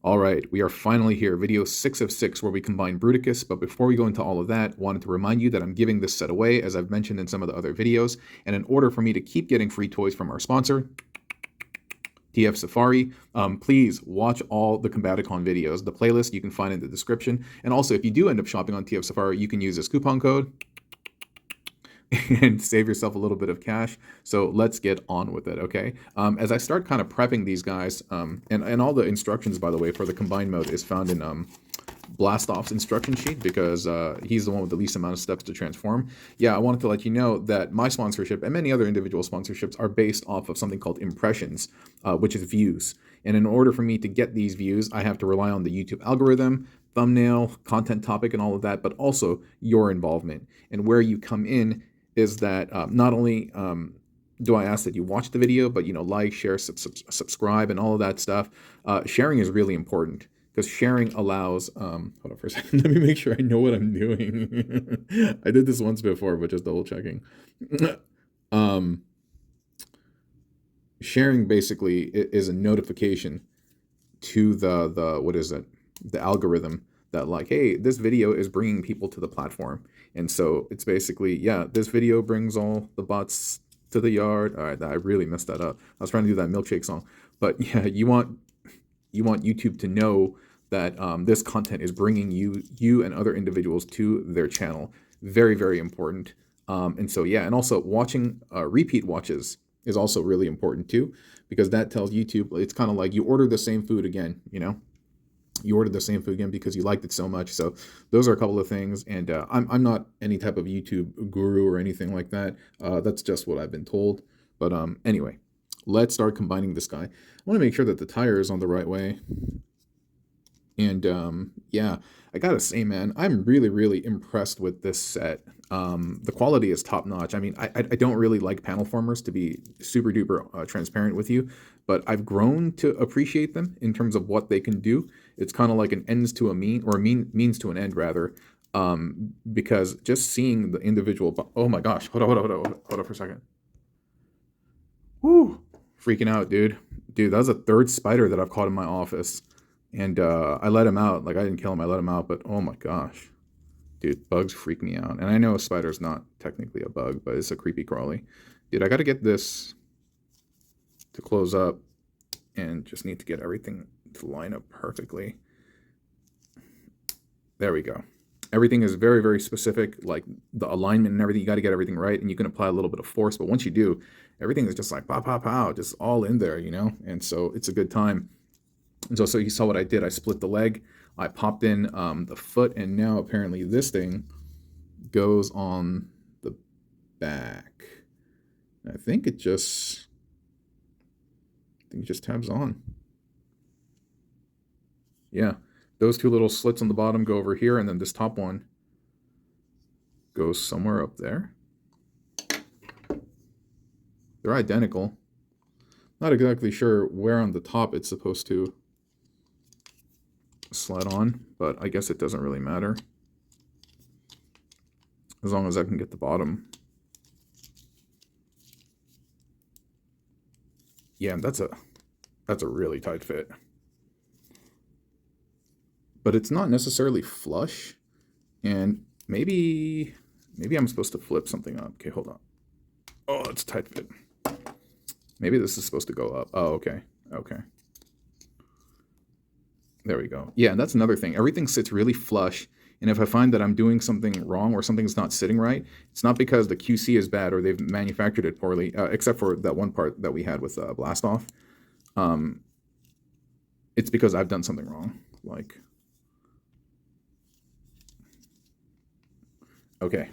All right, we are finally here, video 6 of 6, where we combine Bruticus, but before we go into all of that, wanted to remind you that I'm giving this set away, as I've mentioned in some of the other videos, and in order for me to keep getting free toys from our sponsor, TF Safari, please watch all the Combaticon videos. The playlist you can find in the description, and also if you do end up shopping on TF Safari, you can use this coupon code, and save yourself a little bbit of cash. So let's get on with it, okay? As I start kind of prepping these guys, and all the instructions, by the way, for the combined mode is found in Blastoff's instruction sheet, because he's the one with the least amount of steps to transform. Yeah, I wanted to let you know that my sponsorship and many other individual sponsorships are based off of something called impressions, which is views. And in order for me to get these views, I have to rely on the YouTube algorithm, thumbnail, content topic, and all of that, but also your involvement. And where you come in is that not only do I ask that you watch the video, but like, share, subscribe, and all of that stuff. Sharing is really important, because sharing allows. Hold on for a second. Let me make sure I know what I'm doing. I did this once before, but just double checking. Sharing basically is a notification to the what is it? The algorithm that, like, hey, this video is bringing people to the platform. And so it's basically, yeah, this video brings all the bots to the yard. All right, I really messed that up. I was trying to do that milkshake song. But yeah, you want YouTube to know that this content is bringing you and other individuals to their channel. Very, very important. And so, yeah, and also watching repeat watches is also really important too, because that tells YouTube, it's kind of like you order the same food again, you ordered the same food again because you liked it so much. So those are a couple of things. And I'm not any type of YouTube guru or anything like that. That's just what I've been told. But anyway, let's start combining this guy. I want to make sure that the tire is on the right way. And yeah, I gotta say, man, I'm really, really impressed with this set. The quality is top notch. I mean, I don't really like panel formers, to be super duper transparent with you, but I've grown to appreciate them in terms of what they can do. It's kind of like an ends to a mean, or a means to an end rather, because just seeing the individual. Oh my gosh, hold on for a second. Woo, freaking out, dude. That was a third spider that I've caught in my office. And I let him out. Like, I didn't kill him, I let him out. But oh my gosh. Dude, bugs freak me out. And I know a spider's not technically a bug, but it's a creepy crawly. Dude, I got to get this to close up. And just need to get everything to line up perfectly. There we go. Everything is very, very specific. Like, the alignment and everything, you got to get everything right. And you can apply a little bit of force. But once you do, everything is just like pow, pow, pow. Just all in there, And so it's a good time. And so you saw what I did. I split the leg, I popped in the foot, and now apparently this thing goes on the back. I think it just tabs on. Yeah, those two little slits on the bottom go over here, and then this top one goes somewhere up there. They're identical. Not exactly sure where on the top it's supposed to slide on, but I guess it doesn't really matter as long as I can get the bottom. Yeah, that's a really tight fit, but it's not necessarily flush. And maybe I'm supposed to flip something up. Okay, hold on. Oh, it's a tight fit. Maybe this is supposed to go up. Oh, okay. There we go. Yeah, and that's another thing. Everything sits really flush, and if I find that I'm doing something wrong or something's not sitting right, it's not because the QC is bad or they've manufactured it poorly, except for that one part that we had with Blastoff. It's because I've done something wrong. Like, okay,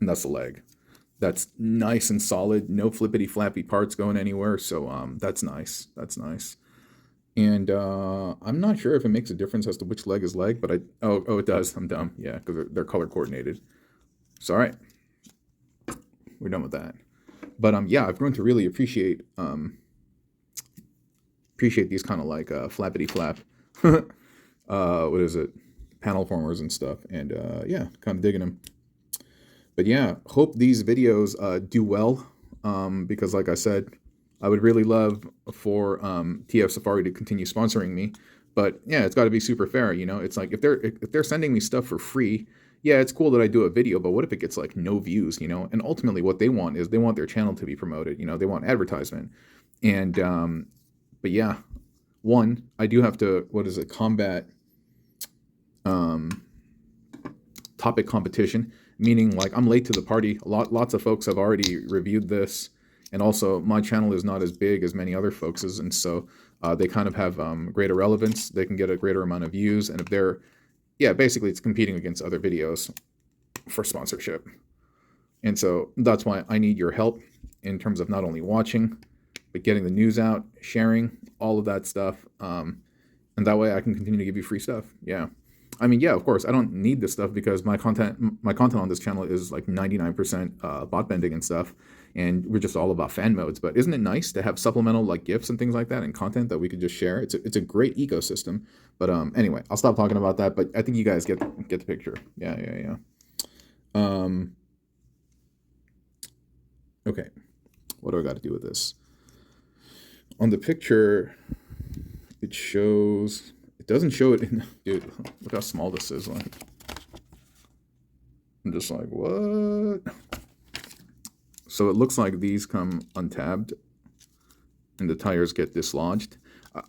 and that's the leg. That's nice and solid. No flippity flappy parts going anywhere. So that's nice. And I'm not sure if it makes a difference as to which leg is leg, but oh, it does. I'm dumb. Yeah, because they're color coordinated. So, all right, we're done with that. But yeah, I've grown to really appreciate these kind of like flappity flap. What is it? Panel formers and stuff. And yeah, kind of digging them. But yeah, hope these videos do well, because like I said, I would really love for TF Safari to continue sponsoring me. But yeah, it's got to be super fair, you know. It's like if they're sending me stuff for free, yeah, it's cool that I do a video, but what if it gets like no views, you know? And ultimately, what they want is they want their channel to be promoted, you know. They want advertisement, and but yeah, one, I do have to, what is it, combat topic competition, meaning like I'm late to the party. Lots of folks have already reviewed this, and also my channel is not as big as many other folks's, and so they kind of have greater relevance. They can get a greater amount of views, and if they're, yeah, basically it's competing against other videos for sponsorship. And so that's why I need your help in terms of not only watching, but getting the news out, sharing, all of that stuff. And that way I can continue to give you free stuff. Yeah. I mean, yeah, of course, I don't need this stuff because my content on this channel is like 99% bot bending and stuff. And we're just all about fan modes. But isn't it nice to have supplemental like GIFs and things like that and content that we could just share? It's a great ecosystem. But anyway, I'll stop talking about that. But I think you guys get the picture. Yeah. Okay, what do I got to do with this? On the picture, it shows. It doesn't show it in. Dude, look how small this is. Like, I'm just like, what? So it looks like these come untabbed, and the tires get dislodged.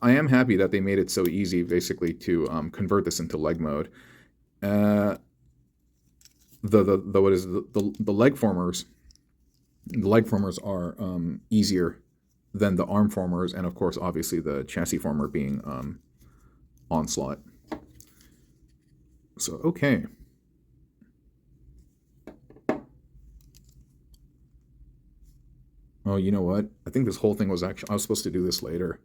I am happy that they made it so easy, basically, to convert this into leg mode. The leg formers. The leg formers are easier than the arm formers, and of course, obviously, the chassis former being Onslaught. So, okay. Oh, you know what? I think this whole thing was actually, I was supposed to do this later.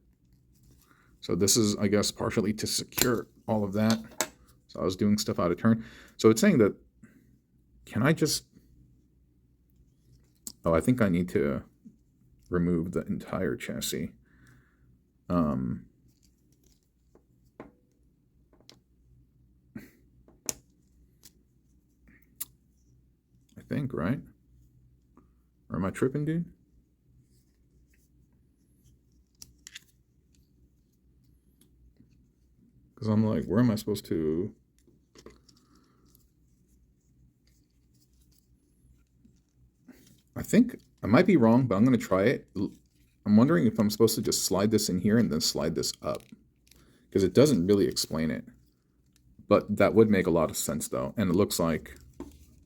So this is, I guess, partially to secure all of that. So I was doing stuff out of turn. So it's saying that, can I just, oh, I think I need to remove the entire chassis. I think, right? Or am I tripping, dude? Because I'm like, where am I supposed to? I think I might be wrong, but I'm going to try it. I'm wondering if I'm supposed to just slide this in here and then slide this up. Because it doesn't really explain it. But that would make a lot of sense, though. And it looks like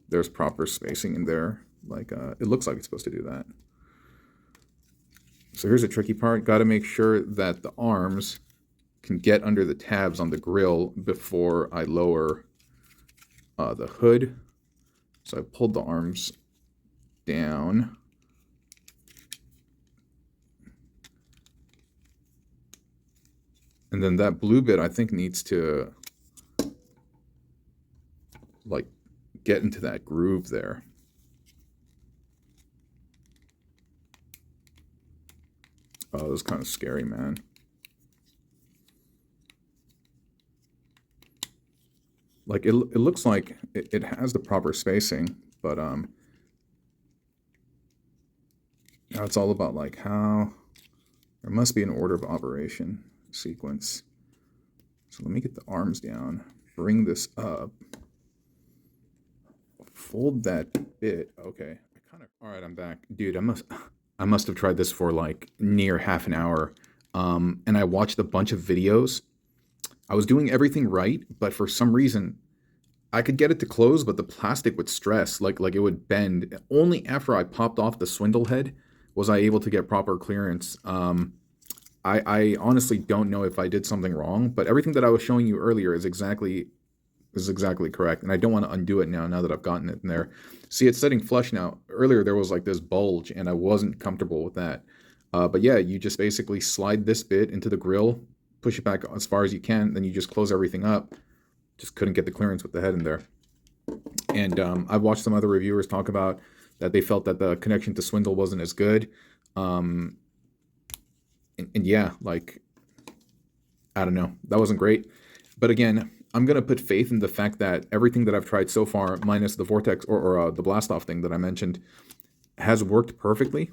there's proper spacing in there. Like, it looks like it's supposed to do that. So here's the tricky part. Got to make sure that the arms can get under the tabs on the grill before I lower the hood. So I pulled the arms down. And then that blue bit, I think, needs to, like, get into that groove there. Oh, that was kind of scary, man. Like, it looks like it has the proper spacing, but now it's all about, like, how there must be an order of operation sequence. So let me get the arms down, bring this up, fold that bit. Okay, all right, I'm back, dude. I must have tried this for like near half an hour, and I watched a bunch of videos. I was doing everything right, but for some reason, I could get it to close, but the plastic would stress, like it would bend. Only after I popped off the Swindle head was I able to get proper clearance. I honestly don't know if I did something wrong, but everything that I was showing you earlier is exactly correct, and I don't want to undo it now that I've gotten it in there. See, it's setting flush now. Earlier there was like this bulge, and I wasn't comfortable with that. But yeah, you just basically slide this bit into the grill, push it back as far as you can, then you just close everything up. Just couldn't get the clearance with the head in there. And I've watched some other reviewers talk about that they felt that the connection to Swindle wasn't as good. And yeah, like, I don't know. That wasn't great. But again, I'm going to put faith in the fact that everything that I've tried so far, minus the Vortex or the blast-off thing that I mentioned, has worked perfectly.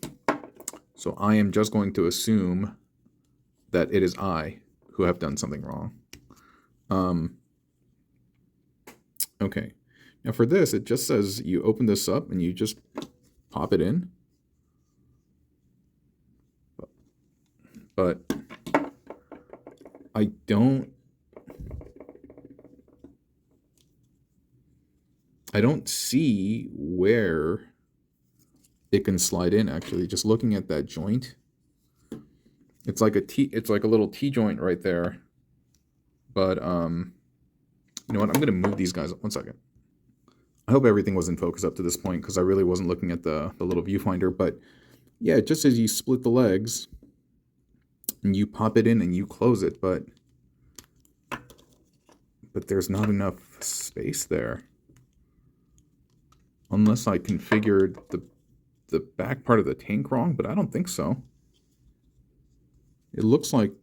So I am just going to assume that it is I who have done something wrong. Okay. Now for this, it just says you open this up and you just pop it in. But I don't see where it can slide in, actually. Just looking at that joint. It's like a little T joint right there. But you know what? I'm gonna move these guys. 1 second. I hope everything was in focus up to this point, because I really wasn't looking at the little viewfinder. But yeah, it just says you split the legs and you pop it in and you close it, but there's not enough space there. Unless I configured the back part of the tank wrong, but I don't think so. It looks like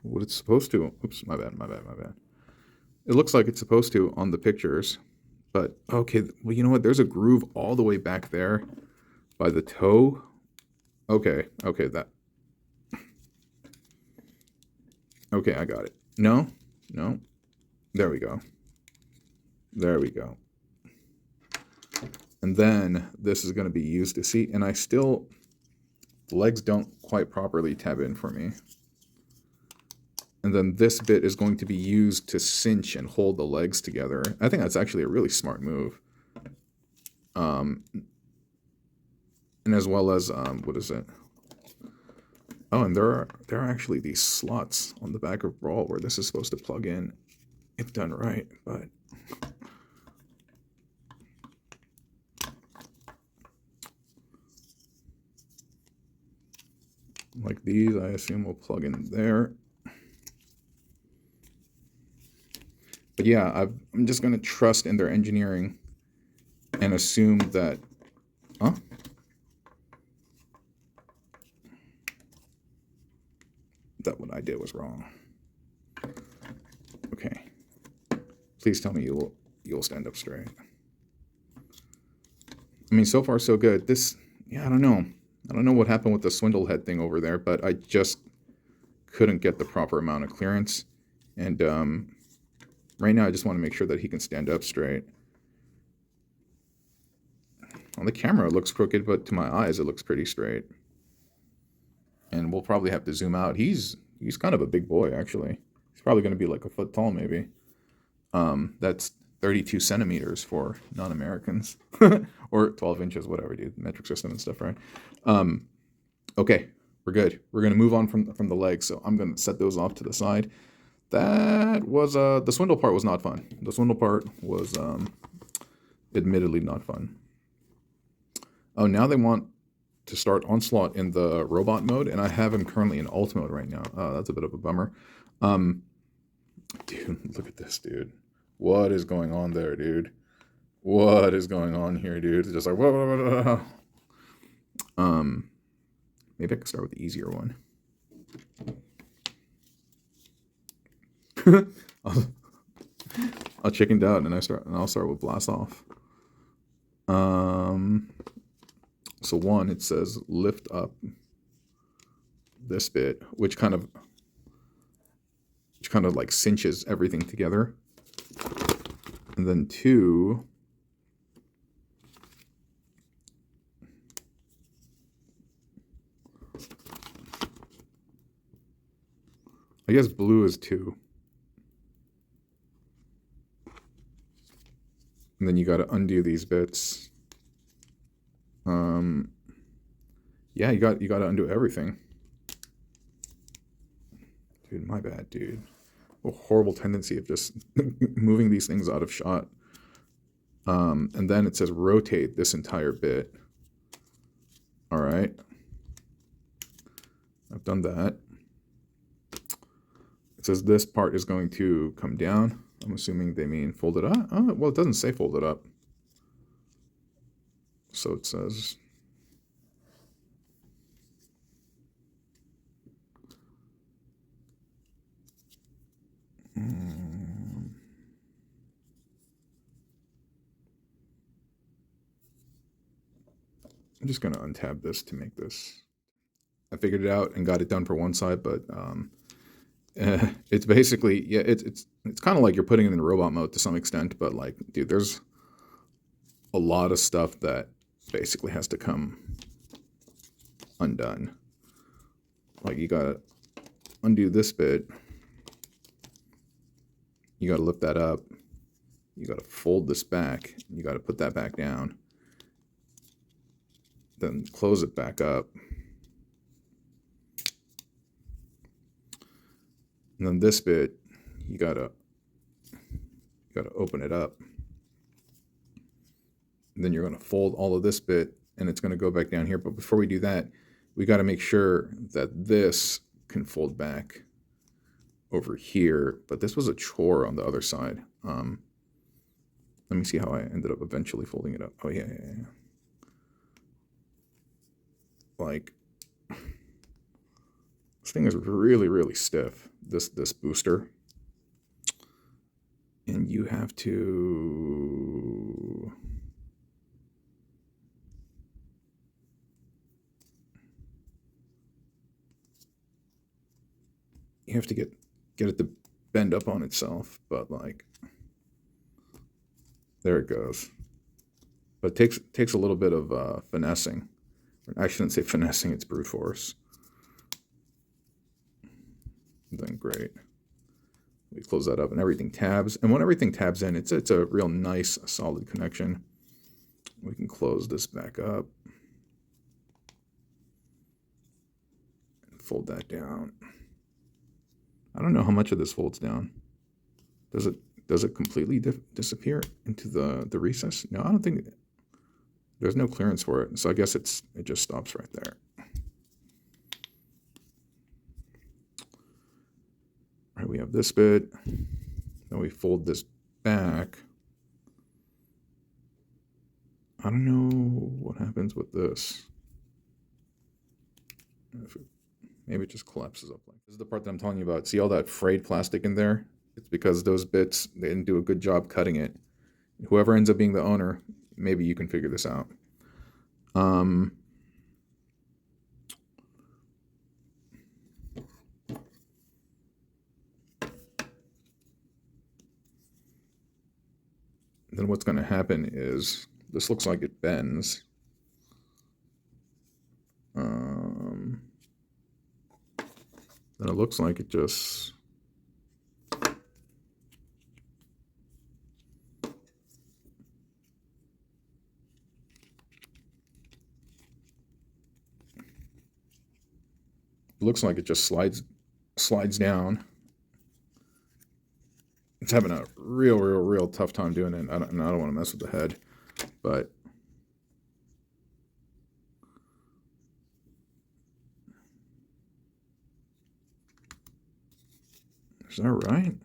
what it's supposed to. Oops, my bad. It looks like it's supposed to on the pictures. But, okay, well, you know what? There's a groove all the way back there by the toe. Okay, that. Okay, I got it. No. There we go. And then this is going to be used to see, and the legs don't quite properly tab in for me. And then this bit is going to be used to cinch and hold the legs together. I think that's actually a really smart move. And as well as, what is it? Oh, and there are actually these slots on the back of Brawl where this is supposed to plug in, if done right, but... like these, I assume will plug in there. But yeah, I'm just going to trust in their engineering and assume that... Huh? That what I did was wrong. Okay. Please tell me you'll stand up straight. I mean, so far so good. This, yeah, I don't know. I don't know what happened with the Swindle head thing over there, but I just couldn't get the proper amount of clearance. And right now I just want to make sure that he can stand up straight. On the camera it looks crooked, but to my eyes it looks pretty straight. And we'll probably have to zoom out. He's kind of a big boy, actually. He's probably going to be like a foot tall, maybe. That's 32 centimeters for non-Americans. Or 12 inches, whatever, dude. Metric system and stuff, right? Okay, we're good. We're going to move on from the legs, so I'm going to set those off to the side. That was, the Swindle part was not fun. The Swindle part was, admittedly not fun. Oh, now they want to start Onslaught in the robot mode, and I have him currently in alt mode right now. Oh, that's a bit of a bummer. Dude, look at this, dude. What is going on there, dude? What is going on here, dude? It's just like, whoa. Maybe I can start with the easier one. I'll chickened out and I'll start with Blast Off. So one, it says lift up this bit, which kind of like cinches everything together. And then two, I guess blue is two. And then you got to undo these bits. Yeah, you got to undo everything. Dude, my bad, dude. A horrible tendency of just moving these things out of shot. And then it says rotate this entire bit. All right. I've done that. It says this part is going to come down. I'm assuming they mean fold it up. Oh, well, it doesn't say fold it up. So it says... I'm just going to untab this to make this. I figured it out and got it done for one side, but It's basically, yeah, it's kind of like you're putting it in robot mode to some extent, but like, dude, there's a lot of stuff that basically has to come undone. Like, you gotta undo this bit. You gotta lift that up. You gotta fold this back. You gotta put that back down. Then close it back up. And then this bit, you gotta open it up. And then you're gonna fold all of this bit, and it's gonna go back down here. But before we do that, we gotta make sure that this can fold back over here. But this was a chore on the other side. Let me see how I ended up eventually folding it up. Oh yeah. Like, this thing is really, really stiff. This booster, and you have to get it to bend up on itself, but like, there it goes. But it takes a little bit of finessing. I shouldn't say finessing, it's brute force. Then great. We close that up and everything tabs. And when everything tabs in, it's a real nice, solid connection. We can close this back up. And fold that down. I don't know how much of this folds down. Does it completely disappear into the recess? No, I don't think there's no clearance for it. So I guess it just stops right there. All right, we have this bit. Then we fold this back. I don't know what happens with this. Maybe it just collapses up. This is the part that I'm telling you about. See all that frayed plastic in there? It's because those bits, they didn't do a good job cutting it. Whoever ends up being the owner, maybe you can figure this out. Then what's going to happen is, this looks like it bends. Then it looks like it just... looks like it just slides down. It's having a real tough time doing it. And I don't want to mess with the head, but is that right?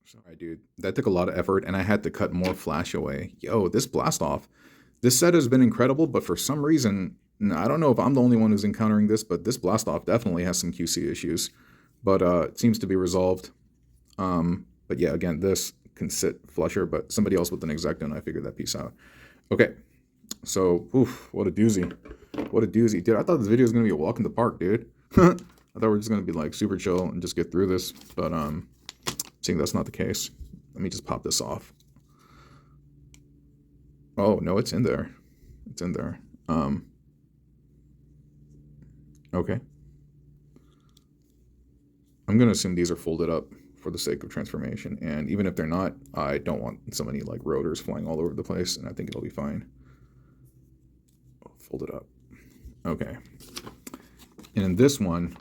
Sorry, dude. That took a lot of effort, and I had to cut more flash away. Yo, this blast off. This set has been incredible, but for some reason, I don't know if I'm the only one who's encountering this, but this blast off definitely has some QC issues. But it seems to be resolved. But yeah, again, this can sit flusher, but somebody else with an Exacto, I figured that piece out. Okay, so, oof, what a doozy. What a doozy. Dude, I thought this video was going to be a walk in the park, dude. I thought we were just going to be like super chill and just get through this, but seeing that's not the case, let me just pop this off. Oh, no, it's in there. It's in there. Okay. I'm going to assume these are folded up for the sake of transformation, and even if they're not, I don't want so many like rotors flying all over the place, and I think it'll be fine. Fold it up. Okay. And in this one,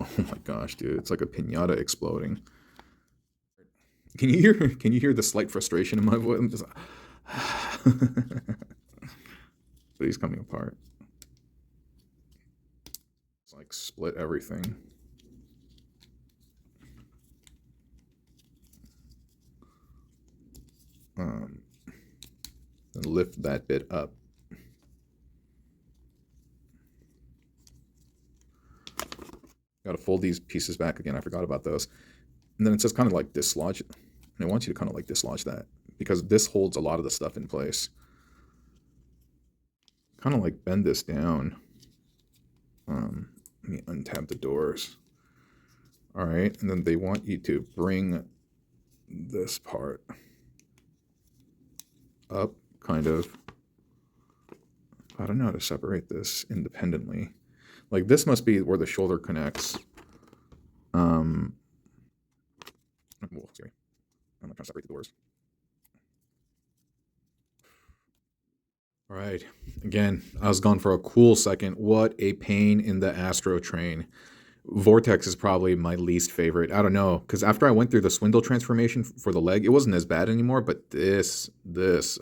oh my gosh, dude, it's like a piñata exploding. Can you hear the slight frustration in my voice? I'm just but he's coming apart. It's like split everything. And lift that bit up. Got to fold these pieces back again. I forgot about those. And then it says kind of like dislodge it. And I want you to kind of like dislodge that because this holds a lot of the stuff in place. Kind of like bend this down. Let me untab the doors. All right, and then they want you to bring this part up, kind of. I don't know how to separate this independently. Like this must be where the shoulder connects. Well, sorry. I'm not trying to separate the doors. All right. Again, I was gone for a cool second. What a pain in the Astro train. Vortex is probably my least favorite. I don't know, because after I went through the Swindle transformation for the leg, it wasn't as bad anymore, but this,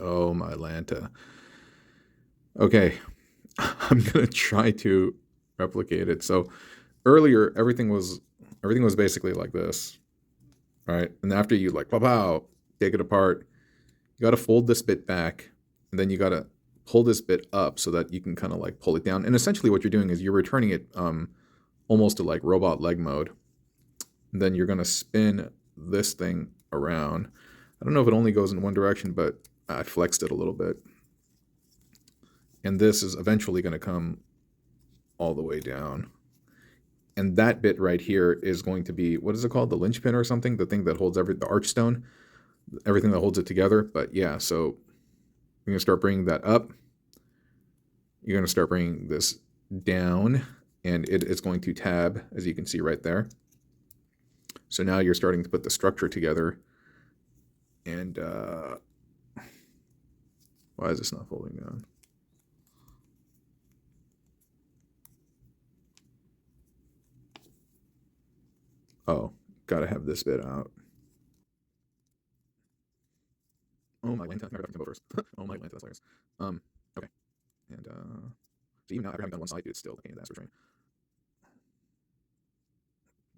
oh my Lanta. Okay, I'm going to try to replicate it. So earlier, everything was basically like this, right? And after you like, pow, take it apart, you got to fold this bit back, and then you got to pull this bit up so that you can kind of like pull it down. And essentially what you're doing is you're returning it almost to like robot leg mode. And then you're going to spin this thing around. I don't know if it only goes in one direction, but I flexed it a little bit. And this is eventually going to come all the way down. And that bit right here is going to be, what is it called? The linchpin or something? The thing that holds the archstone, everything that holds it together. But yeah, so you're going to start bringing that up. You're going to start bringing this down, and it is going to tab, as you can see right there. So now you're starting to put the structure together. And why is this not folding down? Oh, gotta have this bit out. Oh my Lanta, never go first. Oh my Lanta, that's hilarious. Okay. And so even now, after having done one side, dude, it's still the Astro train.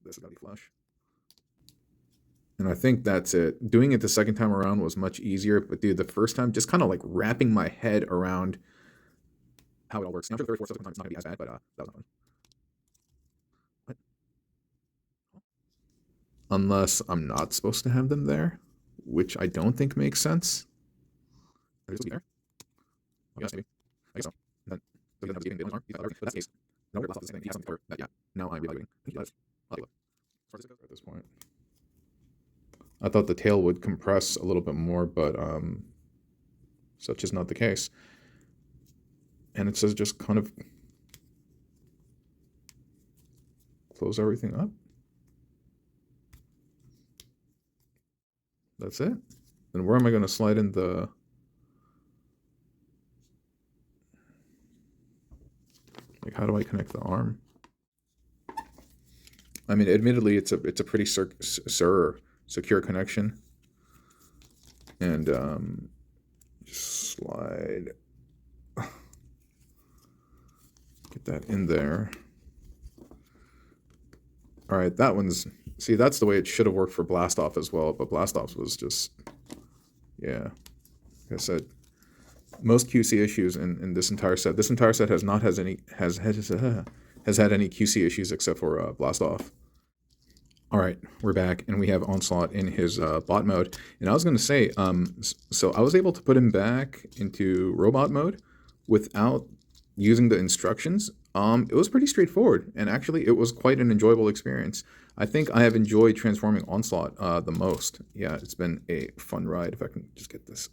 This has gotta be flush. And I think that's it. Doing it the second time around was much easier, but dude, the first time, just kind of like wrapping my head around how it all works. Now, after the third, fourth, second time, it's not gonna be as bad, but that was not fun. What? Unless I'm not supposed to have them there, which I don't think makes sense. Are they supposed to be there? Oh, yes, maybe. I guess so. Then, so he doesn't have his gaming arm. But that's the case. No, we're lost. He has something for that. Yeah. Now I'm reevaluating. I think he does. I'll take a look. As far as it goes at this point, I thought the tail would compress a little bit more, but such is not the case. And it says just kind of close everything up. That's it. Then where am I going to slide in the... Like, how do I connect the arm? I mean, admittedly, it's a pretty secure connection. And just slide... Get that in there. All right, that one's... See, that's the way it should have worked for Blastoff as well, but Blastoff was just... Yeah. Like I said, most QC issues in this entire set. This entire set has had any QC issues except for Blastoff. All right, we're back, and we have Onslaught in his bot mode. And I was going to say, so I was able to put him back into robot mode without using the instructions. It was pretty straightforward, and actually, it was quite an enjoyable experience. I think I have enjoyed transforming Onslaught the most. Yeah, it's been a fun ride. If I can just get this.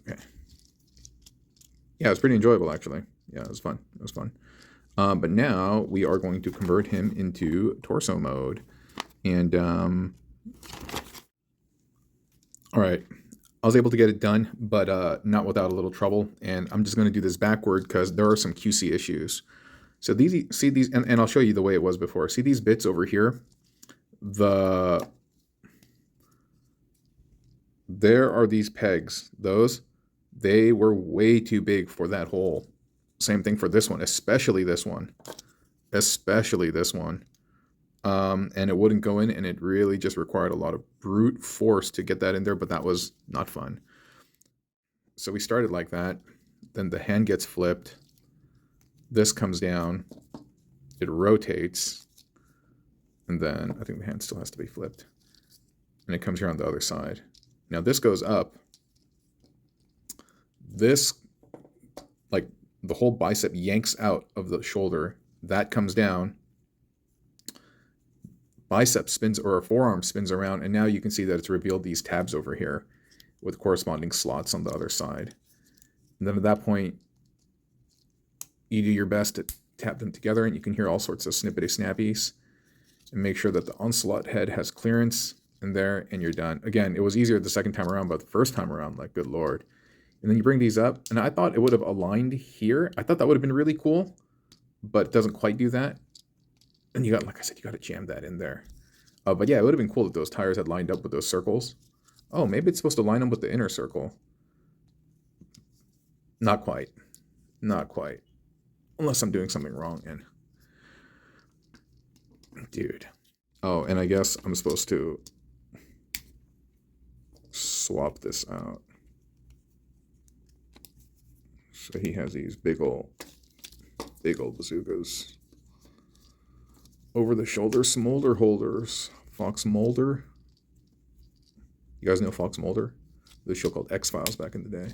Okay. Yeah, it was pretty enjoyable, actually. Yeah, it was fun. It was fun. But now we are going to convert him into torso mode. And, all right. I was able to get it done, but not without a little trouble. And I'm just going to do this backward because there are some QC issues. So see these, and I'll show you the way it was before. See these bits over here? There are these pegs. They were way too big for that hole. Same thing for this one, especially this one. And it wouldn't go in, and it really just required a lot of brute force to get that in there, but that was not fun. So we started like that. Then the hand gets flipped. This comes down. it rotates, and then I think the hand still has to be flipped. And it comes here on the other side. Now this goes up. This, like, the whole bicep yanks out of the shoulder. That comes down. Bicep spins, or a forearm spins around, and now you can see that it's revealed these tabs over here with corresponding slots on the other side. And then at that point, you do your best to tap them together, and you can hear all sorts of snippety snappies. And make sure that the Onslaught head has clearance in there, and you're done. Again, it was easier the second time around, but the first time around, like, good lord. And then you bring these up, and I thought it would have aligned here. I thought that would have been really cool, but it doesn't quite do that. And you got, like I said, you got to jam that in there. But yeah, it would have been cool if those tires had lined up with those circles. Oh, maybe it's supposed to line them with the inner circle. Not quite. Not quite. Unless I'm doing something wrong, and dude. Oh, and I guess I'm supposed to swap this out. So he has these big old bazookas. Over the shoulder smolder holders. Fox Mulder. You guys know Fox Mulder? This show called X-Files back in the day.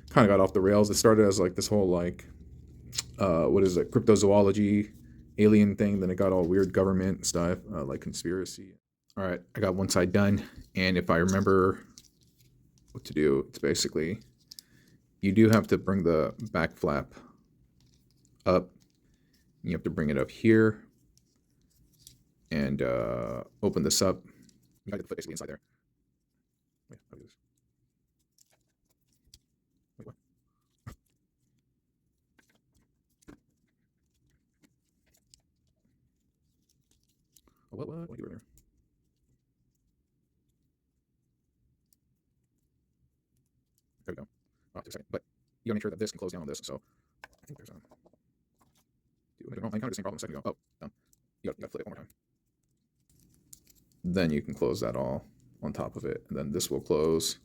Kind of got off the rails. It started as like this whole like, what is it, cryptozoology, alien thing. Then it got all weird government stuff, like conspiracy. All right, I got one side done. And if I remember what to do, it's basically, you do have to bring the back flap up. You have to bring it up here. And open this up. You gotta get the foot basically inside there. Wait, how do I do this? Wait, what? Oh, what do you do there? There we go. Oh, just a second. But you gotta make sure that this can close down on this. So I think there's a. Dude, I encountered the same problem a second ago. Oh, done. You gotta flip it one more time. Then you can close that all on top of it. And then this will close.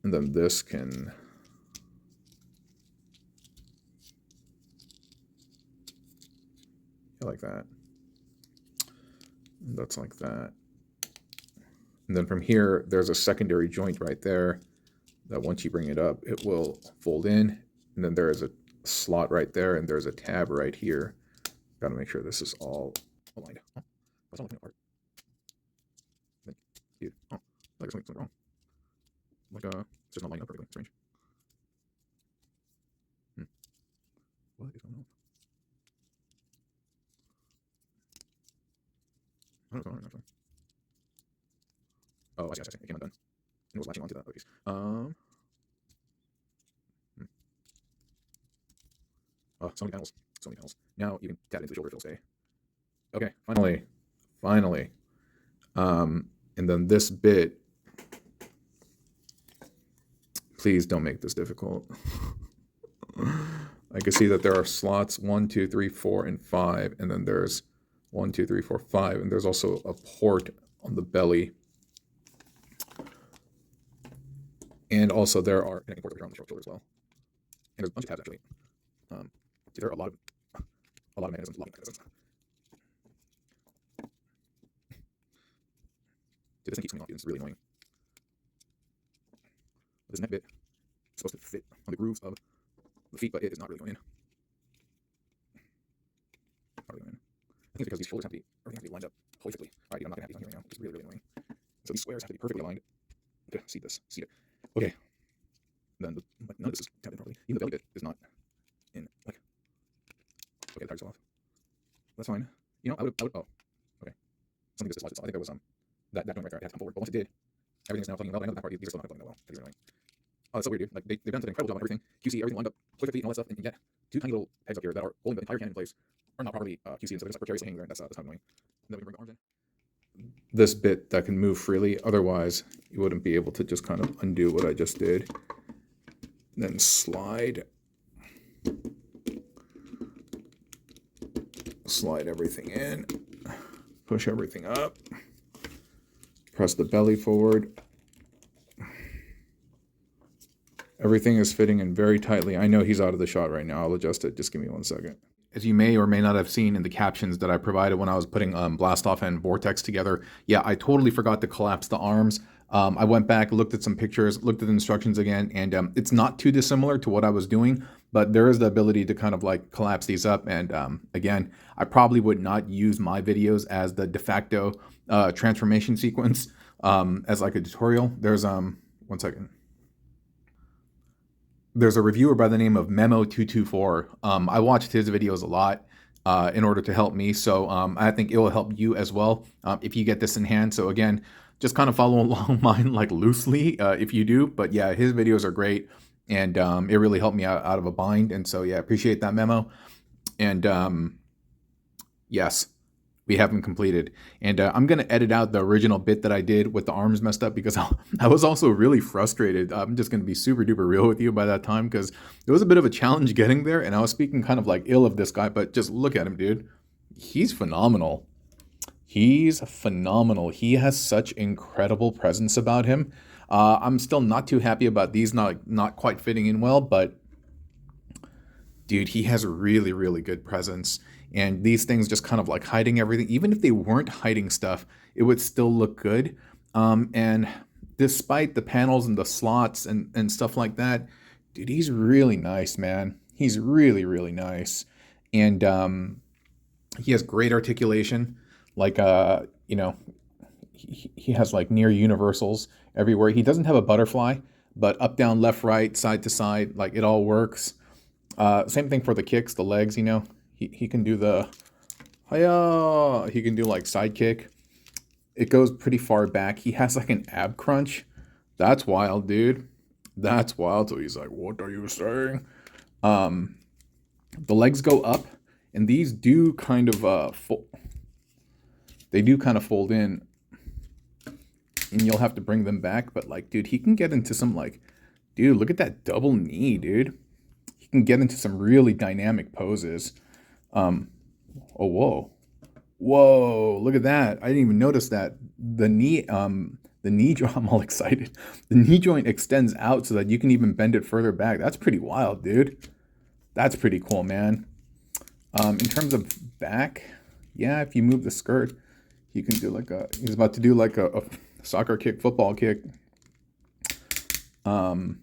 And then this can... like that. And that's like that. And then from here, there's a secondary joint right there that once you bring it up, it will fold in. And then there is a slot right there, and there's a tab right here. Got to make sure this is all aligned. Oh, that's not looking apart. Dude, oh, like there's something wrong. Like, it's just not lining up perfectly. Strange. What is going on? I don't know what's going on, actually. Oh, I see. It came undone. And it was latching onto that other piece. Oh, so many panels. So many panels. Now you can tap into the shoulder, it'll stay. Okay, finally. And then this bit, please don't make this difficult. I can see that there are slots 1, 2, 3, 4, and 5, and then there's 1, 2, 3, 4, 5, and there's also a port on the belly. And also there are connecting ports over here on the shoulder as well. And there's a bunch of tabs actually. See, there are a lot of mechanisms. Dude, this thing keeps coming off, it's really annoying. This neck bit is supposed to fit on the grooves of the feet, but it is not really going in. I think it's because these shoulders have to be, everything has to be lined up perfectly. Alright, I'm not gonna have these on here right now. It's really annoying. So these squares have to be perfectly aligned. Okay, see it. Okay. Then none of this is tapped in properly. Even the belly bit is not in, like. Okay, the tires are off. That's fine. You know, I would, oh, okay. Something just slides itself. I think there was, that joint right there, I had to come forward, but once it did, everything's now plugging well, but I know that part, these are still not plugging well. That's really annoying. Oh, that's so weird, dude. Like, they've done such an incredible job on everything. QC, everything lined up perfectly and all that stuff, and yet, two tiny little pegs up here that are holding the entire cannon in place are not properly QC, and so they're just precariously hanging there, and that's kind of annoying. And then we bring the arms in. This bit that can move freely, otherwise, you wouldn't be able to just kind of undo what I just did. And then slide everything in, push everything up, press the belly forward. Everything is fitting in very tightly. I know he's out of the shot right now. I'll adjust it. Just give me 1 second. as you may or may not have seen in the captions that I provided when I was putting Blastoff and Vortex together, yeah, I totally forgot to collapse the arms. I went back, looked at some pictures, looked at the instructions again, and it's not too dissimilar to what I was doing, but there is the ability to kind of like collapse these up. And again, I probably would not use my videos as the de facto transformation sequence as like a tutorial. There's one second. There's a reviewer by the name of Memo224. I watched his videos a lot in order to help me, so I think it will help you as well if you get this in hand. So again, just kind of follow along mine like loosely if you do. But yeah, his videos are great, and it really helped me out of a bind. And so yeah, appreciate that, Memo. And yes, we haven't completed. And I'm going to edit out the original bit that I did with the arms messed up, because I was also really frustrated. I'm just going to be super duper real with you by that time, because it was a bit of a challenge getting there. And I was speaking kind of like ill of this guy, but just look at him, dude. He's phenomenal. He's phenomenal. He has such incredible presence about him. I'm still not too happy about these not quite fitting in well, but dude, he has really, really good presence. And these things just kind of like hiding everything. Even if they weren't hiding stuff, it would still look good. And despite the panels and the slots and stuff like that, dude, he's really nice, man. He's really, really nice. And he has great articulation. Like, you know, he has like near universals everywhere. He doesn't have a butterfly, but up, down, left, right, side to side, like it all works. Same thing for the kicks, the legs, you know. He can do the, hiya! He can do like side kick. It goes pretty far back. He has like an ab crunch. That's wild, dude. That's wild. So he's like, what are you saying? The legs go up, and these do kind of they do kind of fold in, and you'll have to bring them back. But like, dude, he can get into some like, dude, look at that double knee, dude. He can get into some really dynamic poses. Oh, whoa, look at that. I didn't even notice that. The knee joint, I'm all excited. The knee joint extends out so that you can even bend it further back. That's pretty wild, dude. That's pretty cool, man. In terms of back, yeah, if you move the skirt, he can do like he's about to do like a soccer kick, football kick. And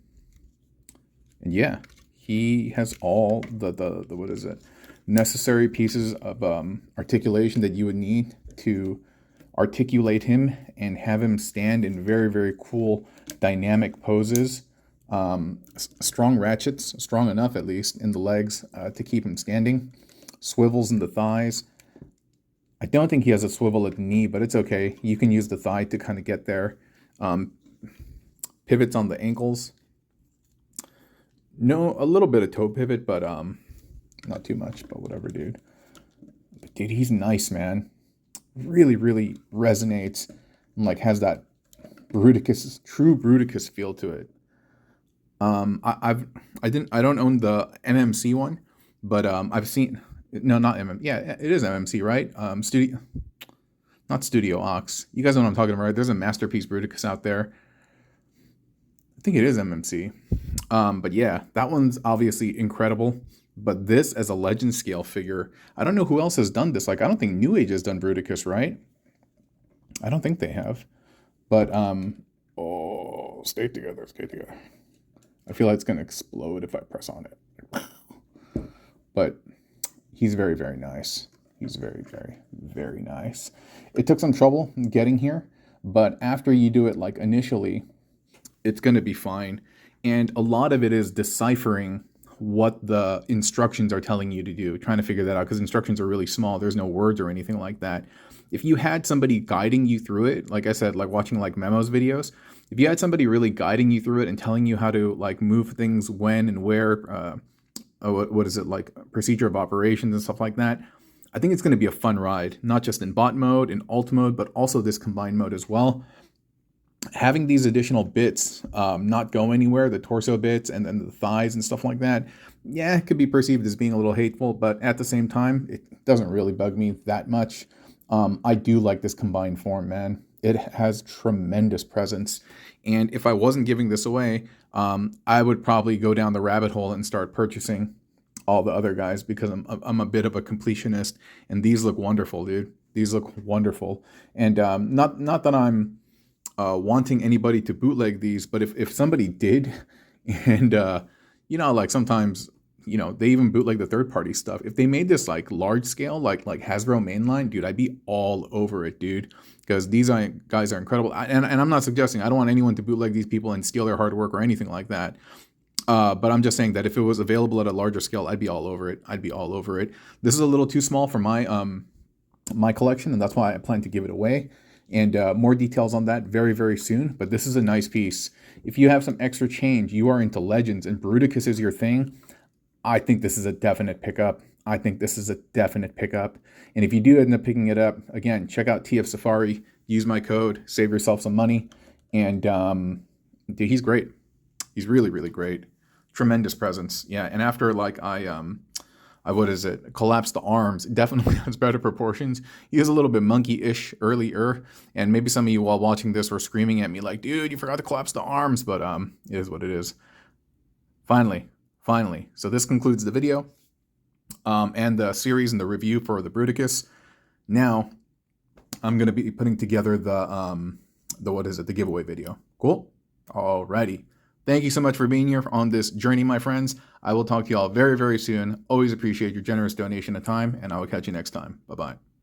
yeah, he has all the what is it? Necessary pieces of articulation that you would need to articulate him and have him stand in very, very cool dynamic poses. Strong ratchets, strong enough at least in the legs to keep him standing. Swivels in the thighs. I don't think he has a swivel at the knee, but it's okay. You can use the thigh to kind of get there. Pivots on the ankles. No, a little bit of toe pivot, but not too much, but whatever, dude. But dude, he's nice, man. Really, really resonates and like has that Bruticus, true Bruticus feel to it. I don't own the MMC one, but I've seen, no, not MM. Yeah, it is MMC, right? Not Studio Ox. You guys know what I'm talking about, right? There's a Masterpiece Bruticus out there. I think it is MMC. But yeah, that one's obviously incredible. But this as a legend scale figure, I don't know who else has done this. Like, I don't think New Age has done Bruticus, right? I don't think they have. But, oh, stay together. I feel like it's going to explode if I press on it. But he's very, very nice. He's very, very, very nice. It took some trouble getting here, but after you do it like initially, it's going to be fine. And a lot of it is deciphering what the instructions are telling you to do, trying to figure that out, because instructions are really small. There's no words or anything like that. If you had somebody guiding you through it, like I said, like watching like Memo's videos, if you had somebody really guiding you through it and telling you how to like move things when and where, what is it, like procedure of operations and stuff like that, I think it's going to be a fun ride, not just in bot mode, in alt mode, but also this combined mode as well. Having these additional bits not go anywhere, the torso bits and then the thighs and stuff like that, yeah, it could be perceived as being a little hateful, but at the same time, it doesn't really bug me that much. I do like this combined form, man. It has tremendous presence. And if I wasn't giving this away, I would probably go down the rabbit hole and start purchasing all the other guys because I'm a bit of a completionist, and these look wonderful, dude. These look wonderful, and not that I'm wanting anybody to bootleg these, but if somebody did, and like sometimes they even bootleg the third party stuff. If they made this like large scale, like Hasbro mainline, dude, I'd be all over it, dude, because these guys are incredible. And I'm not suggesting, I don't want anyone to bootleg these people and steal their hard work or anything like that. But I'm just saying that if it was available at a larger scale, I'd be all over it. I'd be all over it. This is a little too small for my collection, and that's why I plan to give it away. And more details on that very, very soon. But this is a nice piece. If you have some extra change, you are into Legends, and Bruticus is your thing, I think this is a definite pickup. I think this is a definite pickup. And if you do end up picking it up, again, check out TF Safari. Use my code. Save yourself some money. And dude, he's great. He's really, really great. Tremendous presence. Yeah, and after like I collapse the arms, definitely has better proportions. He is a little bit monkey-ish earlier, and maybe some of you while watching this were screaming at me like, dude, you forgot to collapse the arms, but it is what it is. Finally. So this concludes the video and the series and the review for the Bruticus. Now, I'm going to be putting together the giveaway video. Cool? Alrighty. Thank you so much for being here on this journey, my friends. I will talk to you all very, very soon. Always appreciate your generous donation of time, and I will catch you next time. Bye-bye.